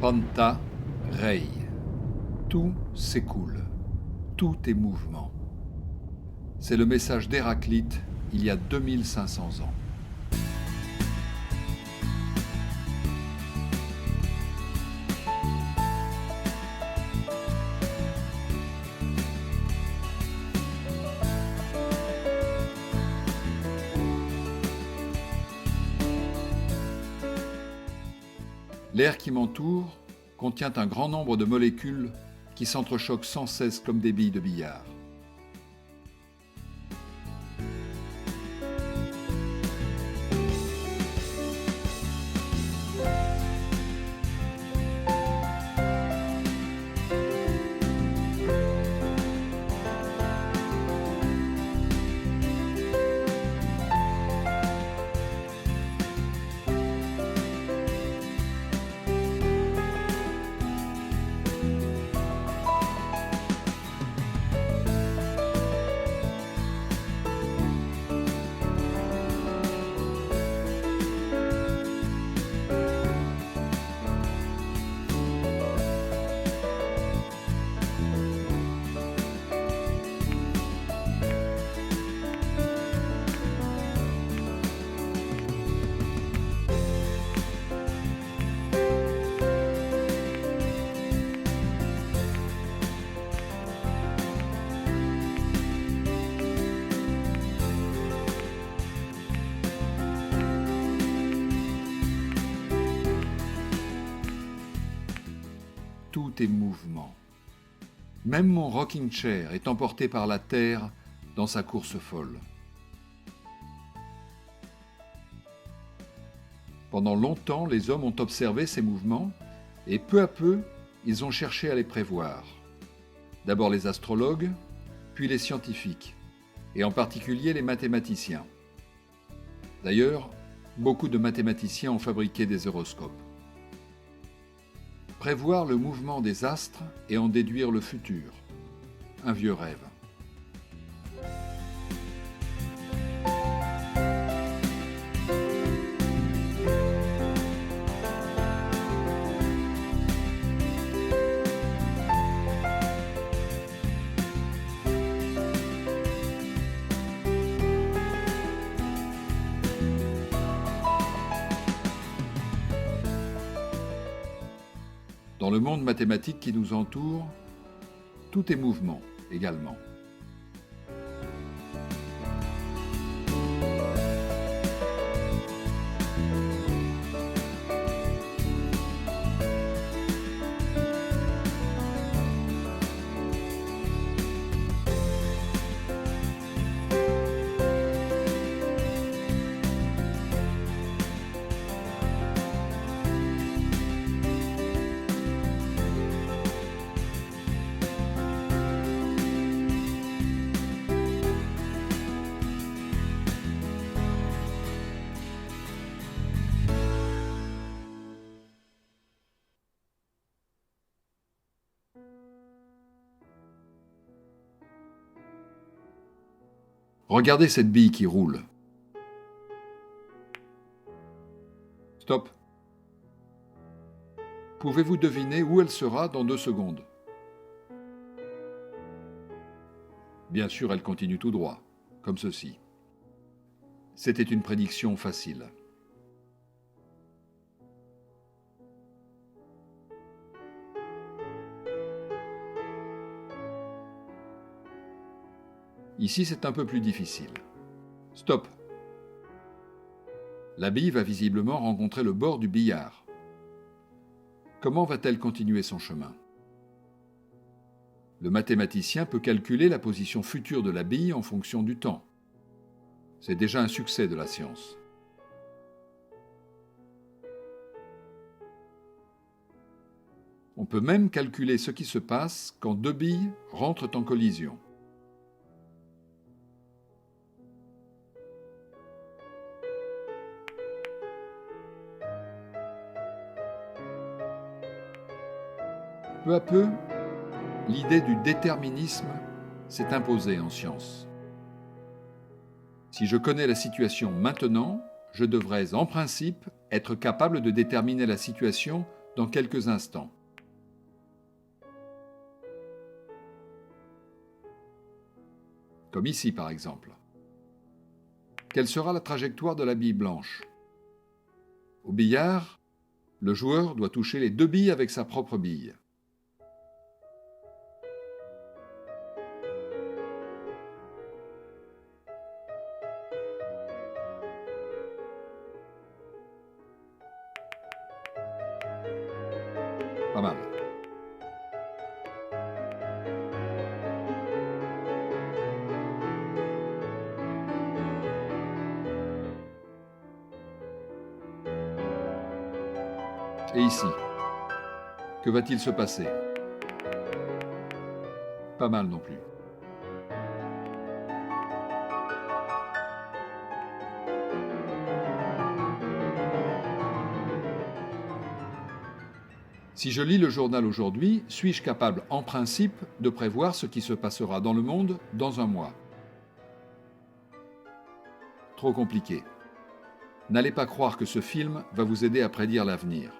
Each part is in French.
Panta Rei. Tout s'écoule. Tout est mouvement. C'est le message d'Héraclite il y a 2500 ans. L'air qui m'entoure contient un grand nombre de molécules qui s'entrechoquent sans cesse comme des billes de billard. Tout est mouvement. Même mon rocking chair est emporté par la terre dans sa course folle. Pendant longtemps, les hommes ont observé ces mouvements et peu à peu, ils ont cherché à les prévoir. D'abord les astrologues, puis les scientifiques, et en particulier les mathématiciens. D'ailleurs, beaucoup de mathématiciens ont fabriqué des horoscopes. Prévoir le mouvement des astres et en déduire le futur. Un vieux rêve. Dans le monde mathématique qui nous entoure, tout est mouvement également. Regardez cette bille qui roule. Stop. Pouvez-vous deviner où elle sera dans 2 secondes? Bien sûr, elle continue tout droit, comme ceci. C'était une prédiction facile. Ici, c'est un peu plus difficile. Stop. La bille va visiblement rencontrer le bord du billard. Comment va-t-elle continuer son chemin? Le mathématicien peut calculer la position future de la bille en fonction du temps. C'est déjà un succès de la science. On peut même calculer ce qui se passe quand 2 billes rentrent en collision. Peu à peu, l'idée du déterminisme s'est imposée en science. Si je connais la situation maintenant, je devrais en principe être capable de déterminer la situation dans quelques instants. Comme ici par exemple. Quelle sera la trajectoire de la bille blanche? Au billard, le joueur doit toucher les 2 billes avec sa propre bille. Pas mal. Et ici, que va-t-il se passer? Pas mal non plus. Si je lis le journal aujourd'hui, suis-je capable, en principe, de prévoir ce qui se passera dans le monde dans un mois? Trop compliqué. N'allez pas croire que ce film va vous aider à prédire l'avenir.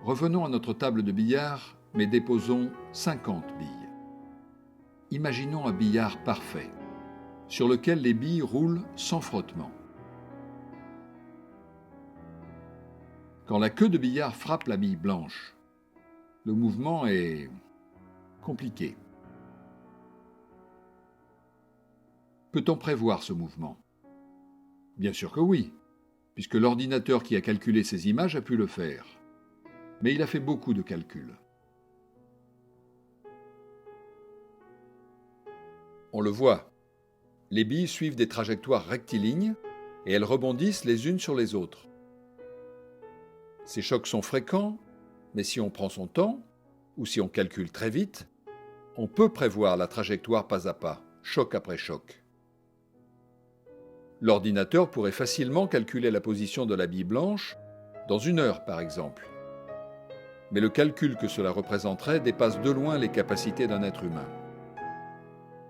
Revenons à notre table de billard, mais déposons 50 billes. Imaginons un billard parfait, sur lequel les billes roulent sans frottement. Quand la queue de billard frappe la bille blanche, le mouvement est compliqué. Peut-on prévoir ce mouvement? Bien sûr que oui, puisque l'ordinateur qui a calculé ces images a pu le faire. Mais il a fait beaucoup de calculs. On le voit, les billes suivent des trajectoires rectilignes et elles rebondissent les unes sur les autres. Ces chocs sont fréquents, mais si on prend son temps, ou si on calcule très vite, on peut prévoir la trajectoire pas à pas, choc après choc. L'ordinateur pourrait facilement calculer la position de la bille blanche dans 1 heure, par exemple. Mais le calcul que cela représenterait dépasse de loin les capacités d'un être humain.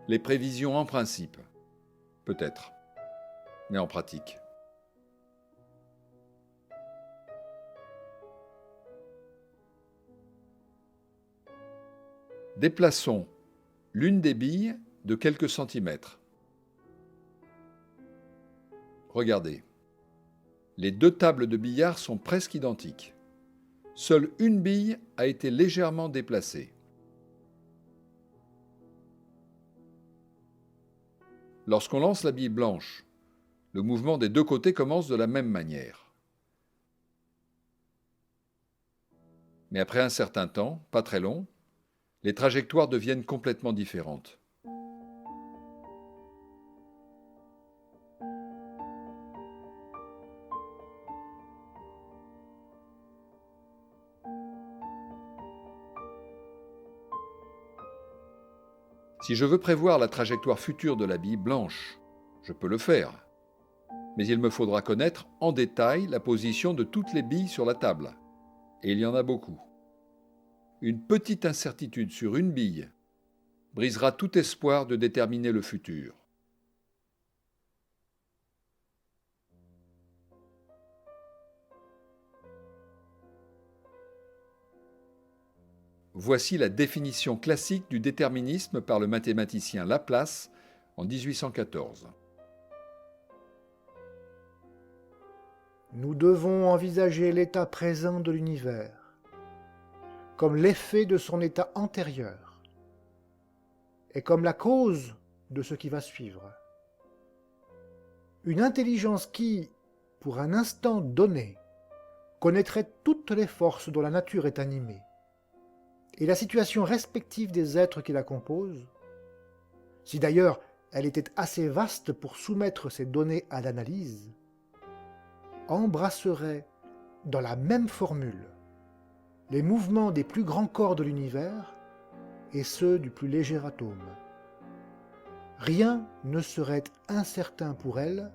Les prévisions en principe, peut-être, mais en pratique. Déplaçons l'une des billes de quelques centimètres. Regardez, les 2 tables de billard sont presque identiques. Seule une bille a été légèrement déplacée. Lorsqu'on lance la bille blanche, le mouvement des 2 côtés commence de la même manière. Mais après un certain temps, pas très long, les trajectoires deviennent complètement différentes. Si je veux prévoir la trajectoire future de la bille blanche, je peux le faire. Mais il me faudra connaître en détail la position de toutes les billes sur la table. Et il y en a beaucoup. Une petite incertitude sur une bille brisera tout espoir de déterminer le futur. Voici la définition classique du déterminisme par le mathématicien Laplace en 1814. Nous devons envisager l'état présent de l'univers comme l'effet de son état antérieur et comme la cause de ce qui va suivre. Une intelligence qui, pour un instant donné, connaîtrait toutes les forces dont la nature est animée et la situation respective des êtres qui la composent, si d'ailleurs elle était assez vaste pour soumettre ces données à l'analyse, embrasserait dans la même formule les mouvements des plus grands corps de l'univers et ceux du plus léger atome. Rien ne serait incertain pour elle,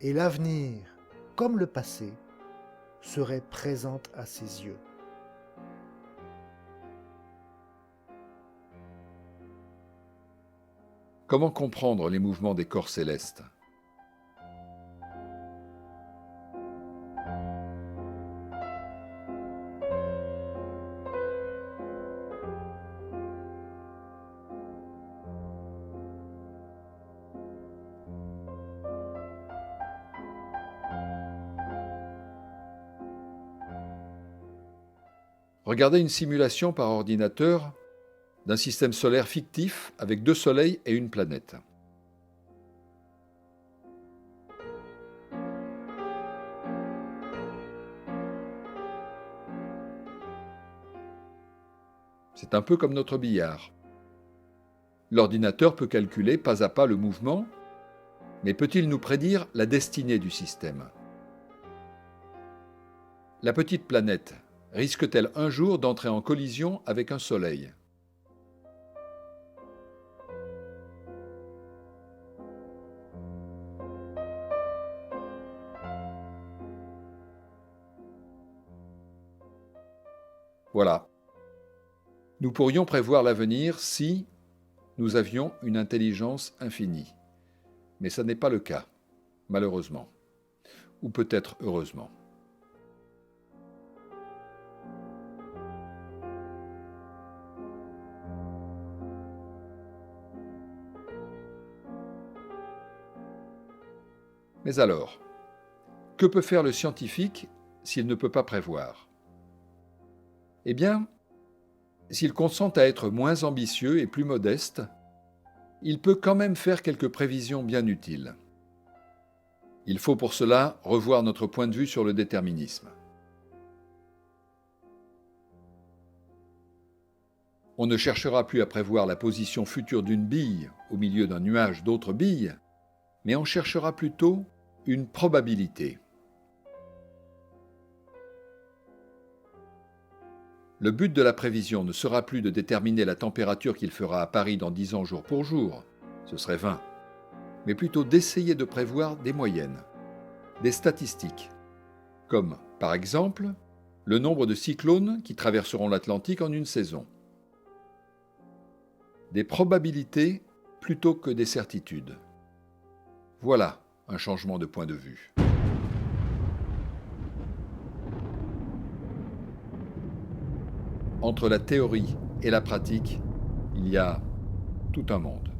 et l'avenir, comme le passé, serait présent à ses yeux. Comment comprendre les mouvements des corps célestes ? Regardez une simulation par ordinateur d'un système solaire fictif avec 2 soleils et une planète. C'est un peu comme notre billard. L'ordinateur peut calculer pas à pas le mouvement, mais peut-il nous prédire la destinée du système ? La petite planète risque-t-elle un jour d'entrer en collision avec un soleil ? Voilà. Nous pourrions prévoir l'avenir si nous avions une intelligence infinie. Mais ce n'est pas le cas, malheureusement. Ou peut-être heureusement. Mais alors, que peut faire le scientifique s'il ne peut pas prévoir ? Eh bien, s'il consent à être moins ambitieux et plus modeste, il peut quand même faire quelques prévisions bien utiles. Il faut pour cela revoir notre point de vue sur le déterminisme. On ne cherchera plus à prévoir la position future d'une bille au milieu d'un nuage d'autres billes, mais on cherchera plutôt une probabilité. Le but de la prévision ne sera plus de déterminer la température qu'il fera à Paris dans 10 ans jour pour jour, ce serait vain, mais plutôt d'essayer de prévoir des moyennes, des statistiques, comme, par exemple, le nombre de cyclones qui traverseront l'Atlantique en une saison. Des probabilités plutôt que des certitudes. Voilà un changement de point de vue. Entre la théorie et la pratique, il y a tout un monde.